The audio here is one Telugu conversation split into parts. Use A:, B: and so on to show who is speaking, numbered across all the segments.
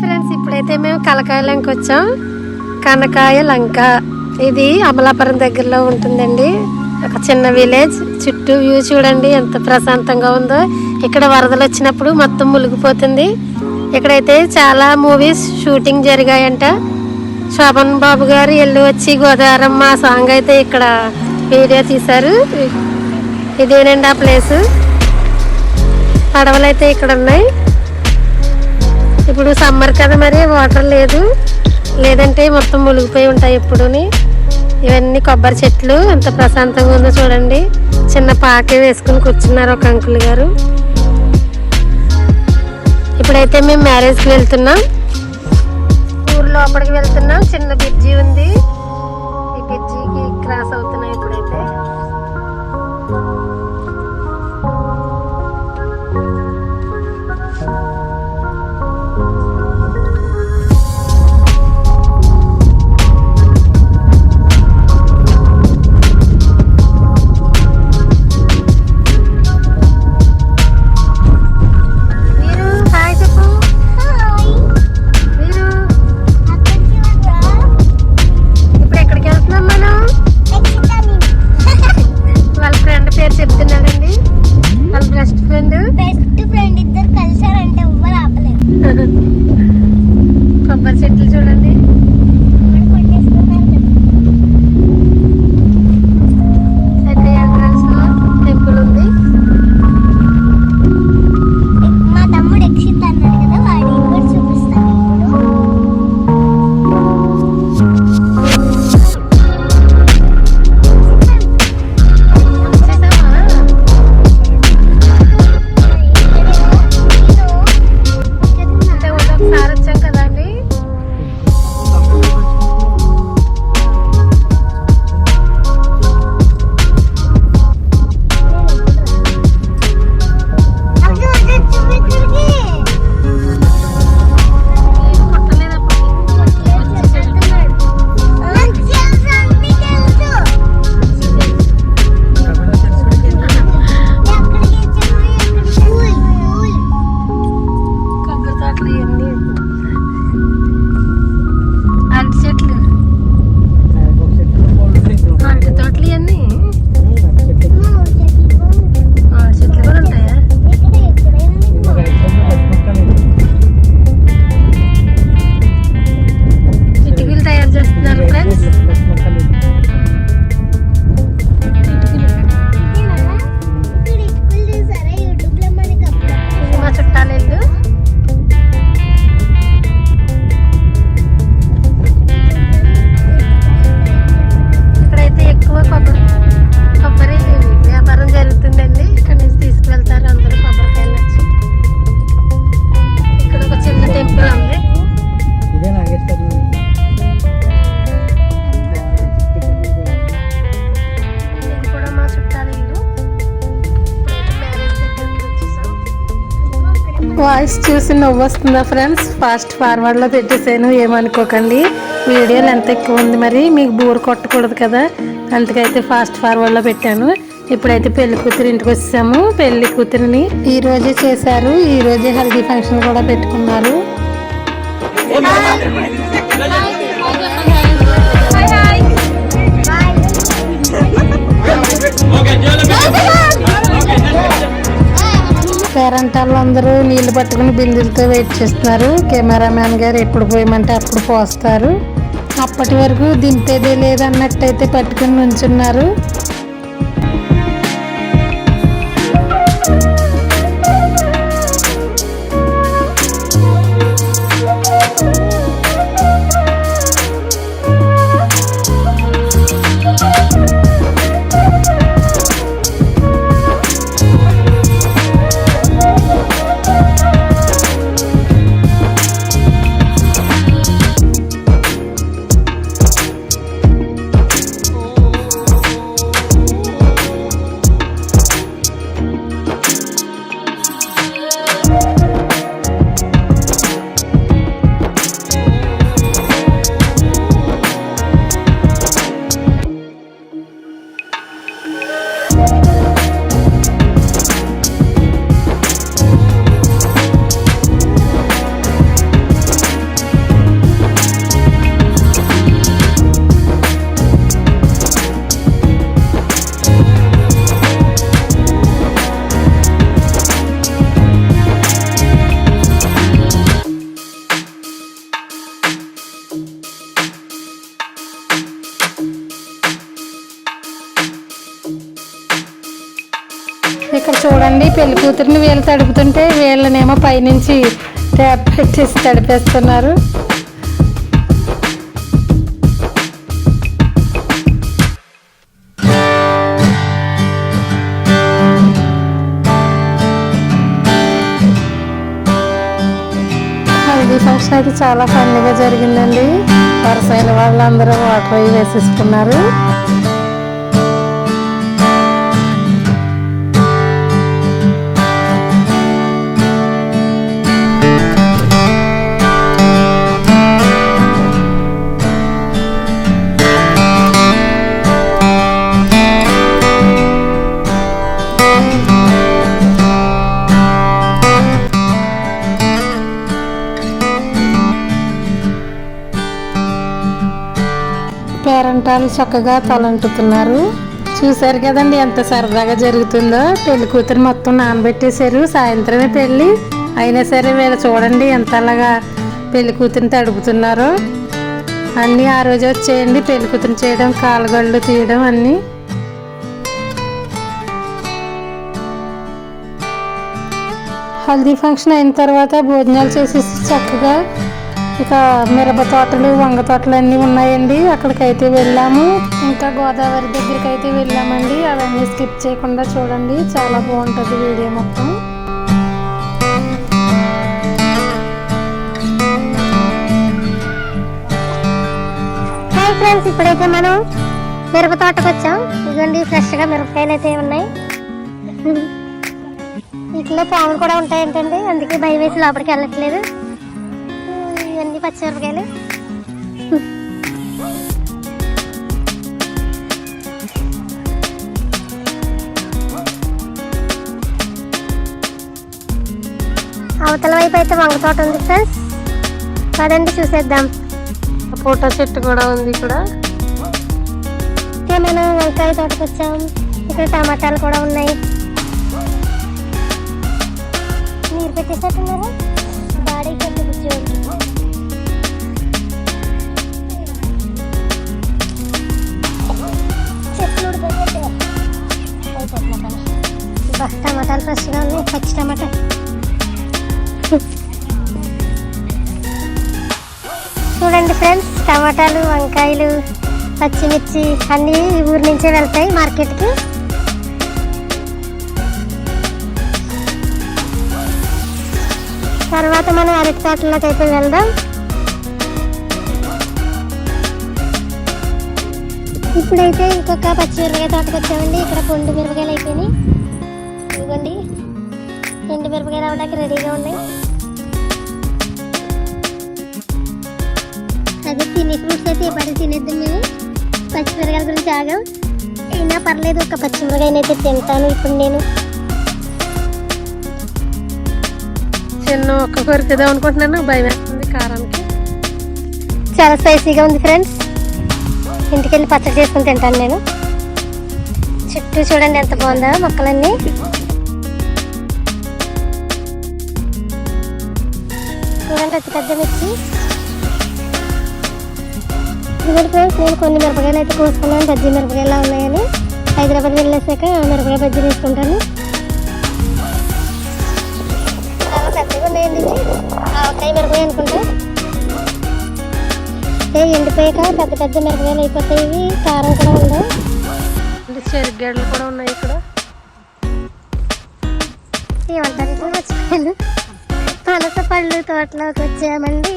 A: ఫ్రెండ్స్, ఇప్పుడైతే మేము కలకాయ లంక వచ్చాం. కనకాయ లంక ఇది అమలాపురం దగ్గరలో ఉంటుందండి. ఒక చిన్న విలేజ్. చుట్టూ వ్యూ చూడండి ఎంత ప్రశాంతంగా ఉందో. ఇక్కడ వరదలు వచ్చినప్పుడు మొత్తం మునిగిపోతుంది. ఇక్కడైతే చాలా మూవీస్ షూటింగ్ జరిగాయంట. శోభన్ బాబు గారు వెళ్ళి వచ్చి గోదావరమ్మ సాంగ్ అయితే ఇక్కడ వీడియో తీశారు. ఇదేనండి ఆ ప్లేస్. పడవలు అయితే ఇక్కడ ఉన్నాయి. ఇప్పుడు సమ్మర్ కదా, మరి వాటర్ లేదు, లేదంటే మొత్తం మునిగిపోయి ఉంటాయి ఎప్పుడుని. ఇవన్నీ కొబ్బరి చెట్లు ఎంత ప్రశాంతంగా ఉందో చూడండి. చిన్న పాకే వేసుకుని కూర్చున్నారు ఒక అంకుల్ గారు. ఇప్పుడైతే మేము మ్యారేజ్కి వెళ్తున్నాం. ఊరు లోపలికి వెళ్తున్నాం. చిన్న బ్రిడ్జి ఉంది. ఈ బ్రిడ్జికి క్రాస్ అవుతున్నాం ఇప్పుడైతే. కొబ్బరి చెట్లు చూడండి. అయితే ఎంట్రన్స్ లో టెంపుల్ ఉంది.
B: మా తమ్ముడు ఎక్సిట్ అన్నాడు కదా, వాడిని కూడా చూపిస్తాను
A: వాయిస్ చూసి నవ్వు వస్తుందా ఫ్రెండ్స్? ఫాస్ట్ ఫార్వర్డ్లో పెట్టేసాను, ఏమనుకోకండి. వీడియోలు ఎంత ఎక్కువ ఉంది, మరి మీకు బోర్ కొట్టకూడదు కదా, అందుకైతే ఫాస్ట్ ఫార్వర్డ్లో పెట్టాను. ఇప్పుడైతే పెళ్లి కూతురు ఇంటికి వచ్చాము. పెళ్లి కూతురిని ఈ రోజే చేశారు. ఈ రోజే హల్దీ ఫంక్షన్ కూడా పెట్టుకున్నారు. పేరెంట్ వాళ్ళందరూ నీళ్లు పట్టుకుని బిందులతో వెయిట్ చేస్తున్నారు. కెమెరామ్యాన్ గారు ఎప్పుడు పోయమంటే అప్పుడు పోస్తారు. అప్పటి వరకు దింపేదే లేదన్నట్టయితే పట్టుకుని నుంచున్నారు. చూడండి పెళ్లి కూతురిని వీళ్ళు తడుపుతుంటే వీళ్ళనేమో పైనుంచి ట్యాప్ పెట్టేసి తడిపేస్తున్నారు. హల్దీ ఫంక్షన్ అయితే చాలా ఫన్నీగా జరిగిందండి. వరసైన వాళ్ళందరూ వాటర్ అవి వేసేసుకున్నారు. పేరంటాలు చక్కగా తలంటుతున్నారు. చూసారు కదండి ఎంత సరదాగా జరుగుతుందో. పెళ్లి కూతురు మొత్తం నానబెట్టేశారు. సాయంత్రమే పెళ్ళి అయినా సరే వీళ్ళు చూడండి ఎంతలాగా పెళ్లి కూతురిని తడుపుతున్నారో. అన్నీ ఆ రోజు వచ్చేయండి పెళ్లి కూతురు చేయడం, కాలుగళ్ళు తీయడం అన్నీ. హల్దీ ఫంక్షన్ అయిన తర్వాత భోజనాలు చేసేసి చక్కగా ఇక మిరప తోటలు, వంగ తోటలు అన్నీ ఉన్నాయండి. అక్కడికైతే వెళ్ళాము. ఇంకా గోదావరి దగ్గరికి అయితే వెళ్ళామండి. అవన్నీ స్కిప్ చేయకుండా చూడండి, చాలా బాగుంటుంది వీడియో మొత్తం.
B: హాయ్ ఫ్రెండ్స్, ఇప్పుడైతే మనం మిరప తోటకు వచ్చాం. ఇదిగోండి ఫ్రెష్గా మిరపకాయలు అయితే ఉన్నాయి. వీటిలో పాములు కూడా ఉంటాయి ఏంటండి, అందుకే భయం వేసి లోపలికి వెళ్ళట్లేదు. ఇవన్నీ పచ్చిమిరపకాయలు. అవతల వైపు అయితే వంగ తోట ఉంది ఫ్రెండ్స్, పదండి చూసేద్దాం.
A: పూట చెట్టు కూడా ఉంది ఇక్కడ.
B: మనం వంకాయ తోటకు వచ్చాం. ఇక్కడ టమాటాలు కూడా ఉన్నాయి. నీరు పెట్టేసేట్టున్నారు. బాడీకి వెళ్ళి కూర్చోండి. టమాటాలు ఫ్రెష్గా ఉన్నాయి, పచ్చి టమాటా. చూడండి ఫ్రెండ్స్, టమాటాలు, వంకాయలు, పచ్చిమిర్చి అన్నీ ఊరి నుంచే వెళ్తాయి మార్కెట్కి. తర్వాత మనం అరటి తోటలోకి అయితే వెళ్దాం. ఇప్పుడైతే ఇంకొక పచ్చిమిరపకాయ తోటకు వచ్చామండి. ఇక్కడ పొండు మిరపకాయలు అయిపోయినాయి. ఇదిగోండి ఎండు మిరపకాయలు అవ్వడానికి రెడీగా ఉన్నాయి. అదే తినే ఫ్రూట్స్ అయితే ఎప్పటి తినేద్దాం. మేము పచ్చిమిరకాయల గురించి ఆగాం. అయినా పర్లేదు, ఒక పచ్చిమిరకాయనైతే తింటాను ఇప్పుడు నేను.
A: చిన్న ఒక్క కొరికేద్దాం అనుకుంటున్నాను, భయం వేస్తుంది కారానికి.
B: చాలా స్పైసీగా ఉంది ఫ్రెండ్స్. ఇంటికి వెళ్ళి పచ్చడి చేసుకుని తింటాను నేను. చుట్టూ చూడండి ఎంత బాగుందో మొక్కలన్నీ. చూడండి పెద్ద పెద్ద మిర్చి. ఇదిగోండి ఫ్రెండ్స్, నేను కొన్ని మిరపకాయలు అయితే కోసుకున్నాను. బజ్జీ మిరపకాయలా ఉన్నాయని. హైదరాబాద్ వెళ్ళేసాక మిరపకాయ బజ్జీ తీసుకుంటాను. చాలా పెద్దగా ఉన్నాయండి. ఆవకాయ మిరపకాయ అనుకుంటా. ఎండిపోయాక పెద్ద పెద్ద మిరపకాయలు అయిపోతాయి. ఇవి కారం కూడా ఉండవు.
A: చెరుగడ్డలు కూడా ఉన్నాయి ఇక్కడ.
B: ఏమంటారు మర్చిపోయాను. పనస పళ్ళు తోటలోకి వచ్చామండి.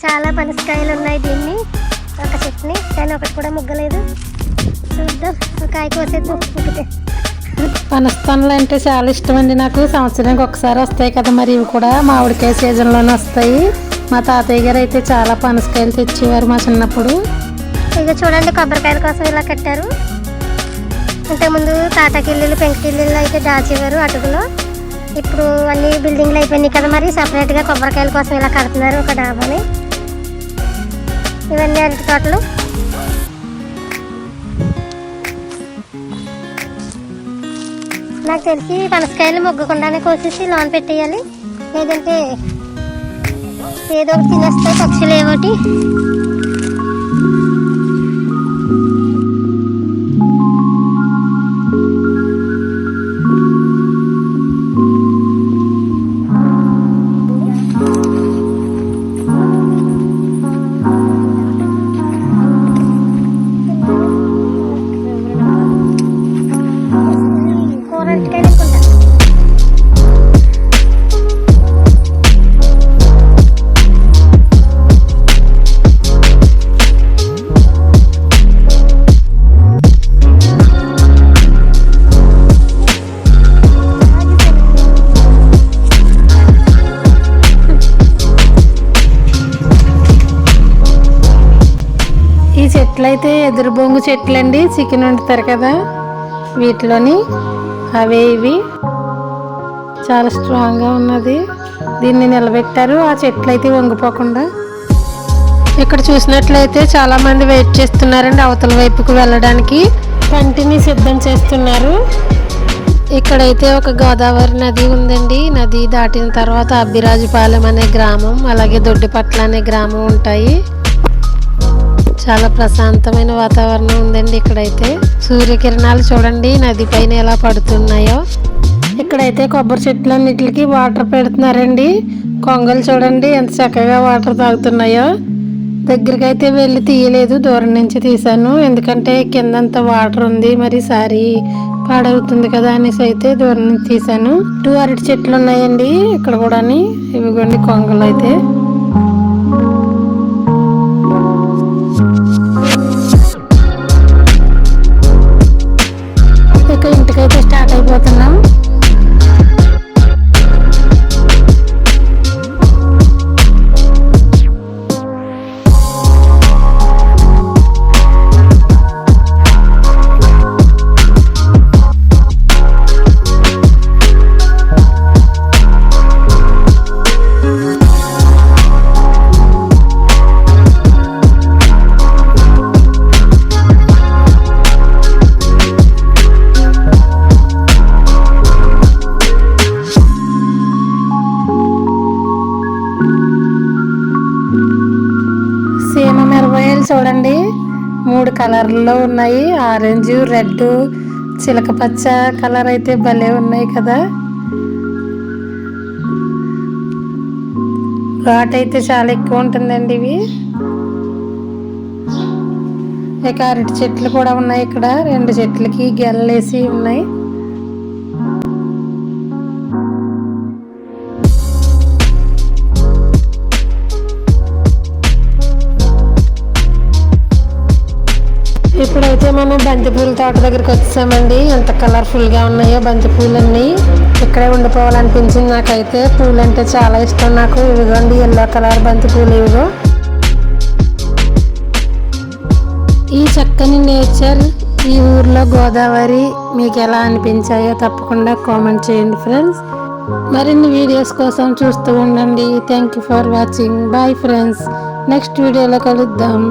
B: చాలా పనసకాయలు ఉన్నాయి. దీన్ని ఒక చెట్టుని, కానీ ఒకటి కూడా ముగ్గలేదు. చూద్దాం, ఒక కాయ కోసేద్దాం. ఒకటే
A: పనస పండ్లు అంటే చాలా ఇష్టం అండి నాకు. సంవత్సరానికి ఒకసారి వస్తాయి కదా, మరి ఇవి కూడా మామిడికాయ సీజన్లోనే వస్తాయి. మా తాతయ్య గారు అయితే చాలా పనసకాయలు తెచ్చేవారు మా చిన్నప్పుడు.
B: ఇక చూడండి, కొబ్బరికాయల కోసం ఇలా కట్టారు. ఇంతకుముందు తాటాకిల్లులు, పెంకుటిల్లులు అయితే దాచేవారు అటుకులో. ఇప్పుడు అన్ని బిల్డింగ్లు అయిపోయినాయి కదా, మరి సపరేట్గా కొబ్బరికాయల కోసం ఇలా కడుతున్నారు ఒక డాబాని. ఇవన్నీ అరటి తోటలు. నాకు తెలిసి పనసకాయలు మొగ్గకుండానే కోసేసి లోన్ పెట్టేయాలి, లేదంటే ఏదో ఒకటి తినేస్తాయి పక్షులు ఏవోటి.
A: చెట్లు అయితే ఎదురు బొంగు చెట్లు అండి, చికెన్ వండుతారు కదా వీటిలోని అవే ఇవి. చాలా స్ట్రాంగ్గా ఉన్నది, దీన్ని నిలబెట్టారు ఆ చెట్లు అయితే వంగిపోకుండా. ఇక్కడ చూసినట్లయితే చాలా మంది వెయిట్ చేస్తున్నారండి అవతల వైపుకు వెళ్ళడానికి, కంటిని సిద్ధం చేస్తున్నారు. ఇక్కడైతే ఒక గోదావరి నది ఉందండి, నది దాటిన తర్వాత అబ్బిరాజుపాలెం అనే గ్రామం, అలాగే దొడ్డిపట్ల అనే గ్రామం ఉంటాయి. చాలా ప్రశాంతమైన వాతావరణం ఉందండి ఇక్కడైతే. సూర్యకిరణాలు చూడండి నది పైన ఎలా పడుతున్నాయో. ఇక్కడైతే కొబ్బరి చెట్లన్నిటికి వాటర్ పెడుతున్నారండి. కొంగలు చూడండి ఎంత చక్కగా వాటర్ తాగుతున్నాయో. దగ్గరికి అయితే వెళ్ళి తీయలేదు, దూరం నుంచి తీసాను, ఎందుకంటే కిందంతా వాటర్ ఉంది, మరి సారీ పాడవుతుంది కదా అనేసి అయితే దూరం నుంచి తీసాను. 2 అరటి చెట్లు ఉన్నాయండి ఇక్కడ కూడా, ఇవిగోండి కొంగలు అయితే. ఇక ఇంటికైతే స్టార్ట్ అయిపోతున్నాం. చూడండి 3 కలర్లో ఉన్నాయి, ఆరెంజ్, రెడ్, చిలక పచ్చ కలర్ అయితే భలే ఉన్నాయి కదా. ఘాట్ అయితే చాలా ఎక్కువ ఉంటుందండి ఇవి. ఇక అరటి చెట్లు కూడా ఉన్నాయి ఇక్కడ, 2 చెట్లకి గెల్లేసి ఉన్నాయి. ఇప్పుడైతే మనం బంతిపూల తోట దగ్గరికి వచ్చామండి. ఎంత కలర్ఫుల్గా ఉన్నాయో బంతిపూలన్నీ. ఇక్కడే ఉండిపోవాలనిపించింది నాకైతే, పూలు అంటే చాలా ఇష్టం నాకు. ఇవిగోండి ఎల్లో కలర్ బంతిపూలు ఇవిగో. ఈ చక్కని నేచర్, ఈ ఊర్లో గోదావరి మీకు ఎలా అనిపించాయో తప్పకుండా కామెంట్ చేయండి ఫ్రెండ్స్. మరిన్ని వీడియోస్ కోసం చూస్తూ ఉండండి. Thank you for watching. Bye friends, next వీడియోలో కలుద్దాం.